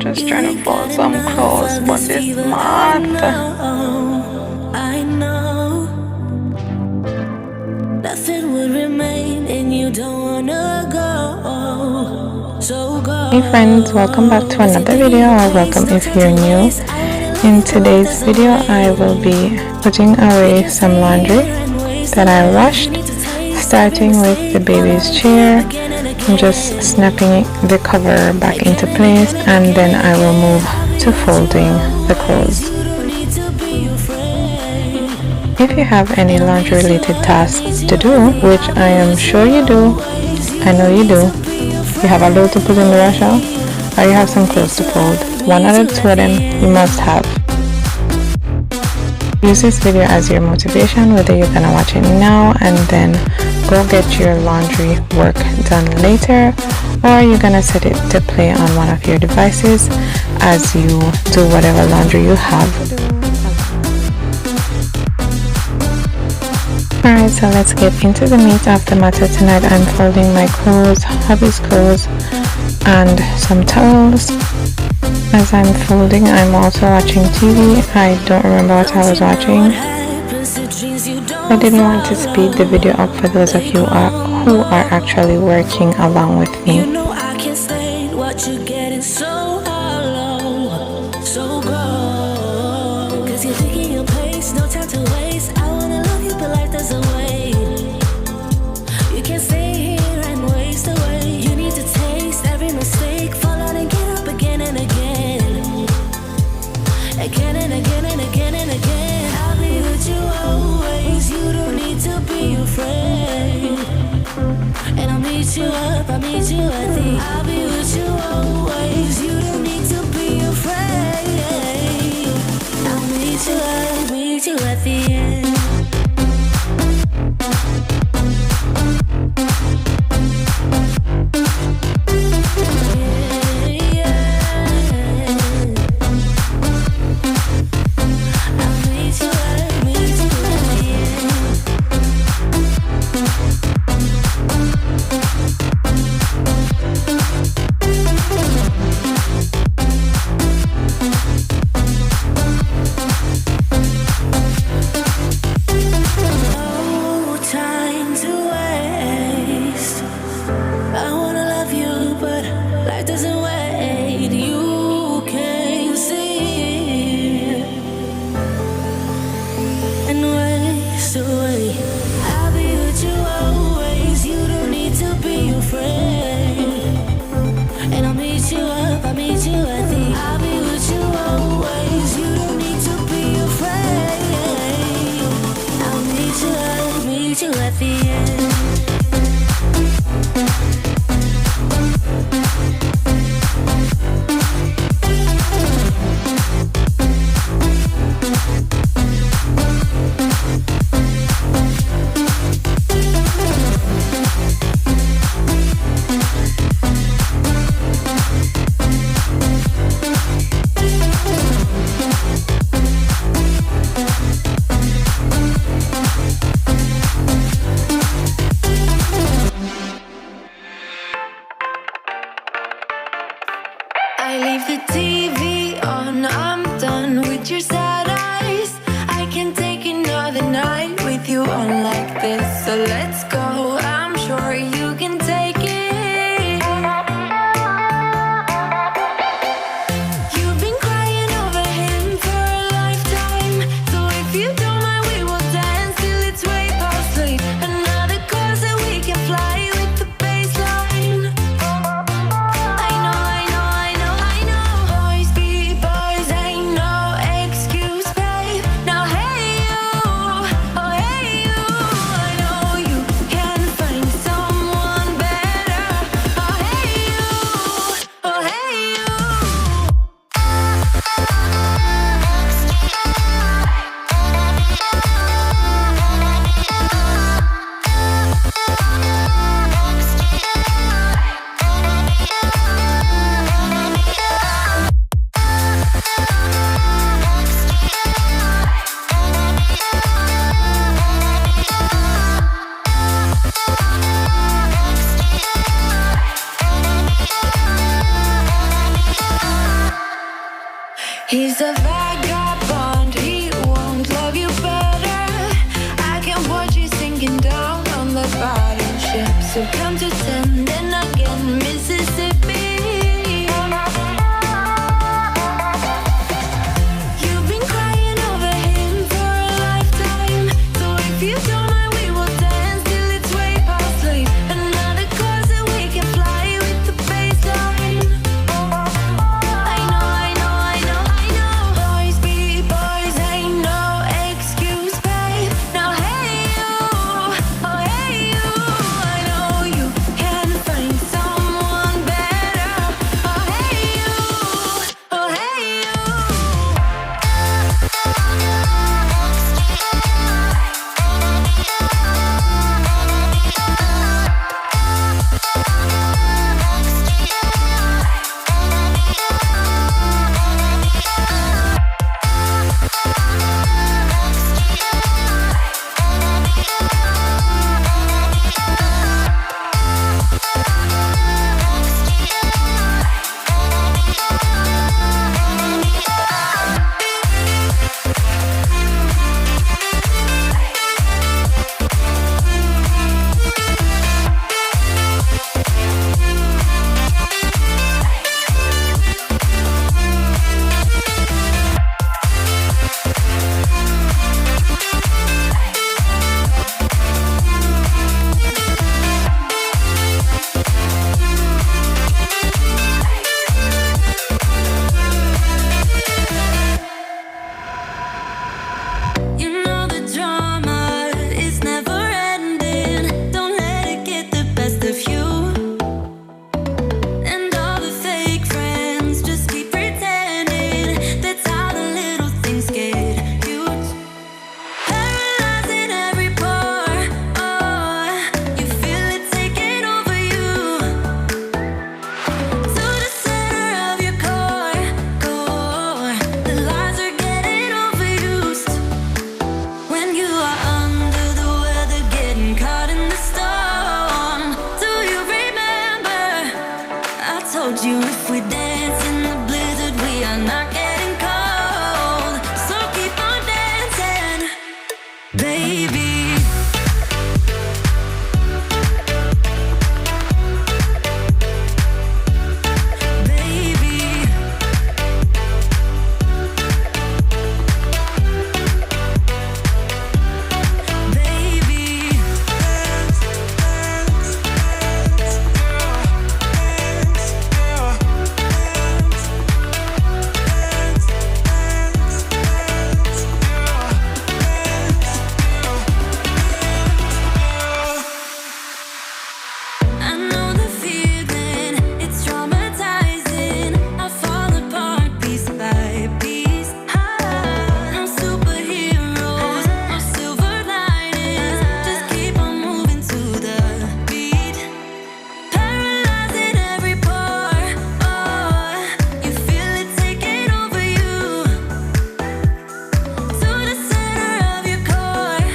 just trying to fold some clothes, but it's mad. I know nothing would remain, and you don't wanna go. So go. Hey friends, welcome back to another video, or welcome if you're new. In today's video, I will be putting away some laundry that I washed, starting with the baby's chair. I'm just snapping the cover back into place, and then I will move to folding the clothes. If you have any laundry related tasks to do, which I am sure you do, I know you do, you have a load to put in the washer, or you have some clothes to fold, one out of two of them you must have. Use this video as your motivation, whether you're gonna watch it now and then go get your laundry work done later, or you're gonna set it to play on one of your devices as you do whatever laundry you have. Alright, so let's get into the meat of the matter tonight. I'm folding my clothes, hubby's clothes, and some towels. As I'm folding, I'm also watching TV. I don't remember what I was watching. I didn't want to speed the video up for those of you who are actually working along with me. You know I can't stand what you're getting so hollow. So go, 'cause you're thinking your pace, no time to waste. I wanna love you, but life doesn't wait. You can't stay here and waste away. You need to taste every mistake, fall out and get up again and again. Again and again and again and again. I'll be with you always. You don't need to be afraid. And I'll meet you up, I'll meet you at the end. I'll be with you always. You don't need to be afraid. I'll meet you up, meet you at the end. I leave the TV on, I'm done with your sad eyes. I can't take another night with you on like this. So let's go, I'm sure you can take it. You've been crying over him for a lifetime. So if you don't mind, we will dance till it's way past late. Another course that we can fly with the baseline. I know, I know, I know, I know. Boys be He's a vagabond, he won't love you better. I can watch you sinking down on the bottom ship. So come to sending again, Mississippi. You've been crying over him for a lifetime. So if you don't mind, we will dance till it's way past sleep. Another cause that we can fly with the baseline. I know, I know, I know, I know. Boys be boys, ain't no excuse, babe. Now hey you, oh hey you. I know you can find someone better. Oh hey you, oh hey you. You know the drama is never ending. Don't let it get the best of you. And all the fake friends just keep pretending. That's how the little things get huge. Paralyzing every pore. Oh, you feel it taking over you. To the center of your core. The lies are getting overused. When you are under the weather, getting caught in the storm. Do you remember? I told you if we dance in the blizzard, we are not getting cold. So keep on dancing, baby. Baby. Baby. I know the feeling, it's traumatizing. I fall apart piece by piece. No superheroes, no silver linings. Just keep on moving to the beat. Paralyzing every pore. Oh, you feel it taking over you. To the center of your core.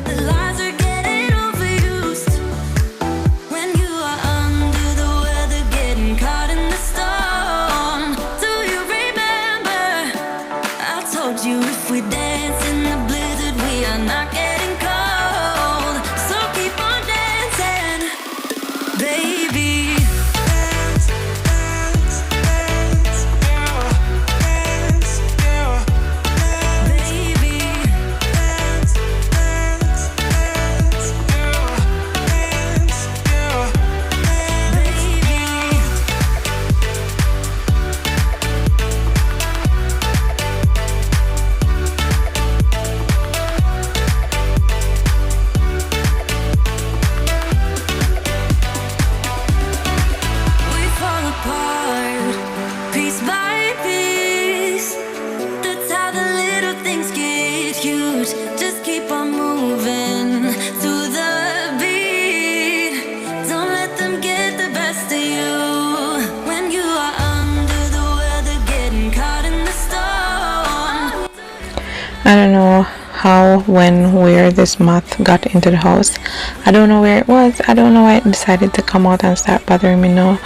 The lies are getting overused. When you are under the weather, getting caught in the storm. Do you remember? I told you if we dance in the blizzard, we are not getting cold. So keep on dancing, baby. Baby. Baby. We fall apart, piece by piece. That's how the little things get huge. Just keep on moving through the beat. Don't let them get the best of you. When you are under the weather, getting caught in the storm. I don't know how, when, where this moth got into the house. I don't know where it was. I don't know why it decided to come out and start bothering me now.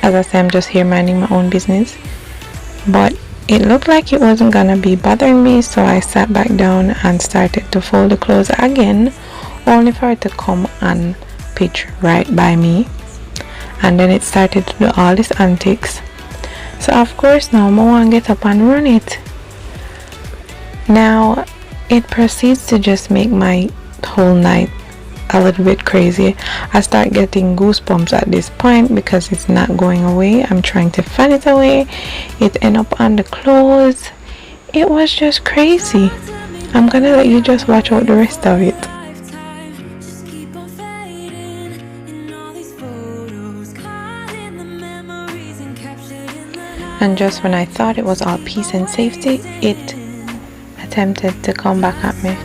As I say, I'm just here minding my own business. but it looked like it wasn't gonna be bothering me, so I sat back down and started to fold the clothes again, only for it to come and pitch right by me, and then it started to do all these antics. So of course now I want to get up and run it. Now it proceeds to just make my whole night a little bit crazy. I start getting goosebumps at this point because it's not going away. I'm trying to fan it away. It end up on the clothes. It was just crazy. I'm gonna let you just watch out the rest of it. And just when I thought it was all peace and safety, it attempted to come back at me.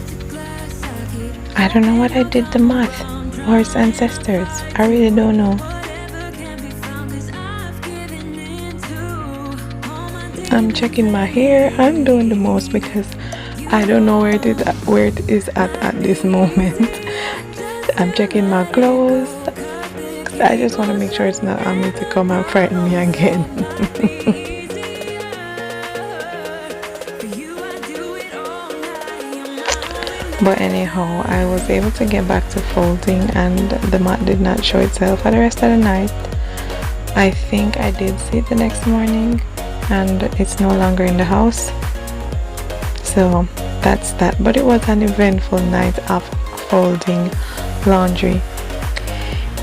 I don't know what I did to math or its ancestors. I really don't know. I'm checking my hair. I'm doing the most because I don't know where it is at this moment. I'm checking my clothes. I just want to make sure it's not on me to come and frighten me again. But anyhow, I was able to get back to folding and the mat did not show itself for the rest of the night. I think I did see it the next morning and it's no longer in the house. So that's that. But it was an eventful night of folding laundry.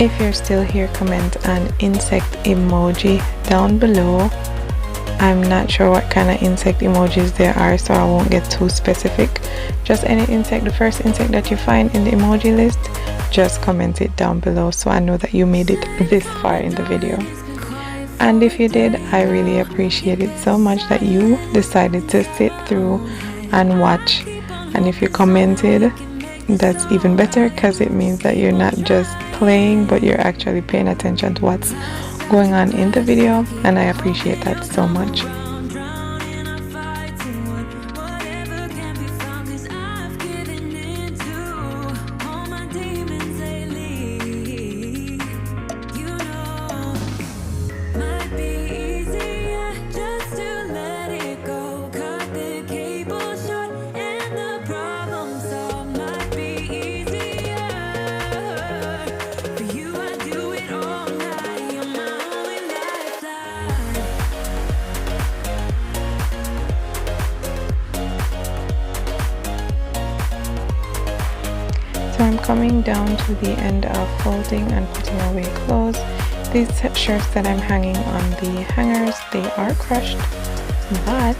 If you're still here, comment an insect emoji down below. I'm not sure what kind of insect emojis there are, so I won't get too specific. Just any insect, the first insect that you find in the emoji list, just comment it down below so I know that you made it this far in the video. And if you did, I really appreciate it so much that you decided to sit through and watch. And if you commented, that's even better because it means that you're not just playing but you're actually paying attention to what's going on in the video, and I appreciate that so much. So I'm coming down to the end of folding and putting away clothes. These shirts that I'm hanging on the hangers, they are crushed, but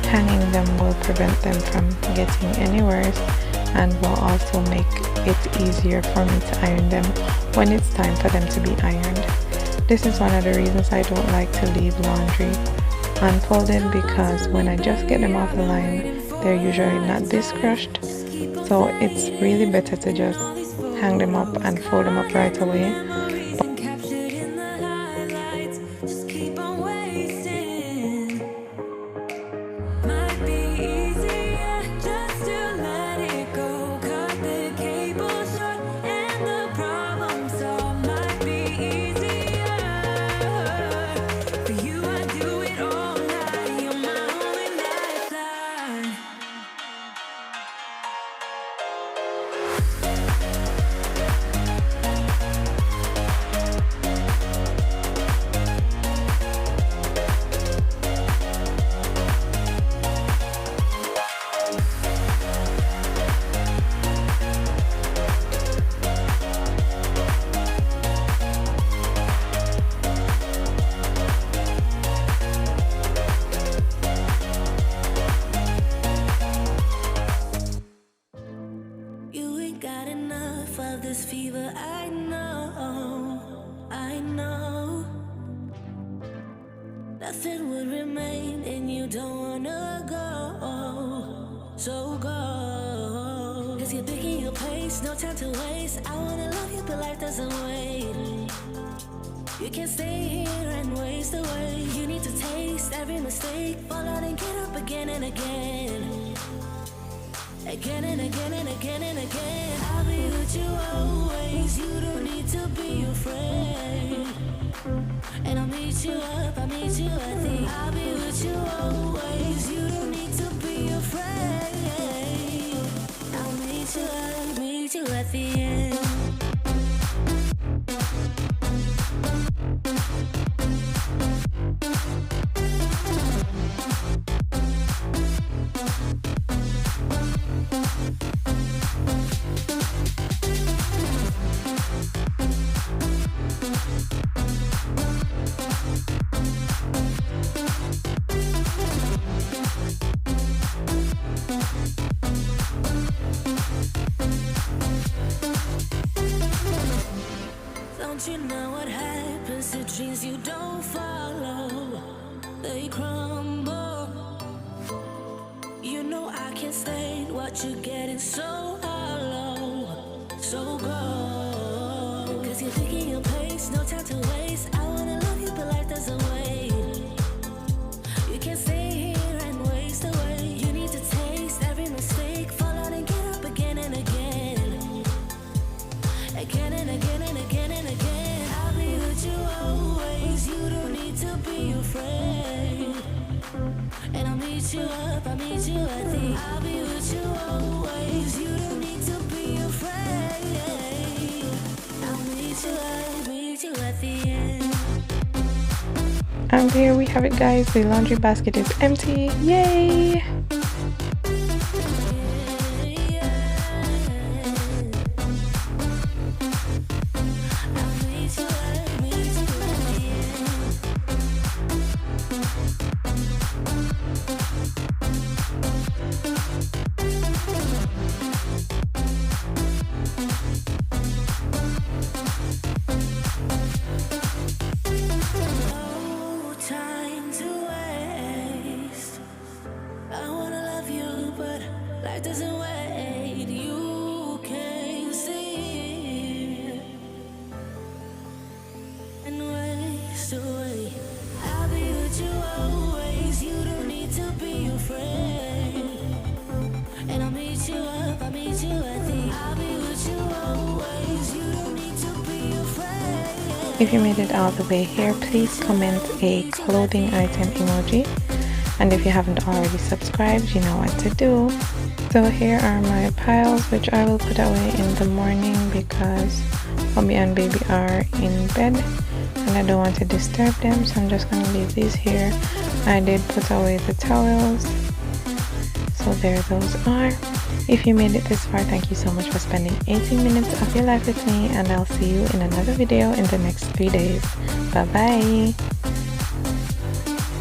hanging them will prevent them from getting any worse and will also make it easier for me to iron them when it's time for them to be ironed. This is one of the reasons I don't like to leave laundry unfolded, because when I just get them off the line, they're usually not this crushed. So it's really better to just hang them up and fold them up right away. This fever, I know nothing would remain and you don't wanna go, so go. Cause you're picking your pace, no time to waste. I wanna love you but life doesn't wait. You can't stay here and waste away. You need to taste every mistake, fall out and get up again and again. Again and again and again and again. I'll be with you always. You don't need to be afraid. And I'll meet you up, I'll meet you at the. I'll be with you always. they crumble. You know I can't stand what you're getting so hollow, so cold. Cause you're picking your pace, no time to waste. I wanna love you, but life doesn't wait. You can't stay here and waste away. You need to taste every mistake, fall out and get up again and again. Again and again and again and again. I'll be with you always, you don't need to be afraid. And I'll meet you up, I'll meet you at the I'll be with you always, you don't need to be afraid. I'll meet you at the end. And there we have it, guys. The laundry basket is empty. Yay! Life doesn't wait, you can't see and waste away. I'll be with you always, you don't need to be afraid. And I'll meet you up, I'll meet you at the I'll be with you always, you don't need to be afraid. If you made it all the way here, please comment a clothing item emoji. And if you haven't already subscribed, you know what to do. So here are my piles, which I will put away in the morning because hubby and baby are in bed and I don't want to disturb them, so I'm just going to leave these here. I did put away the towels, so there those are. If you made it this far, thank you so much for spending 18 minutes of your life with me, and I'll see you in another video in the next 3 days. Bye bye.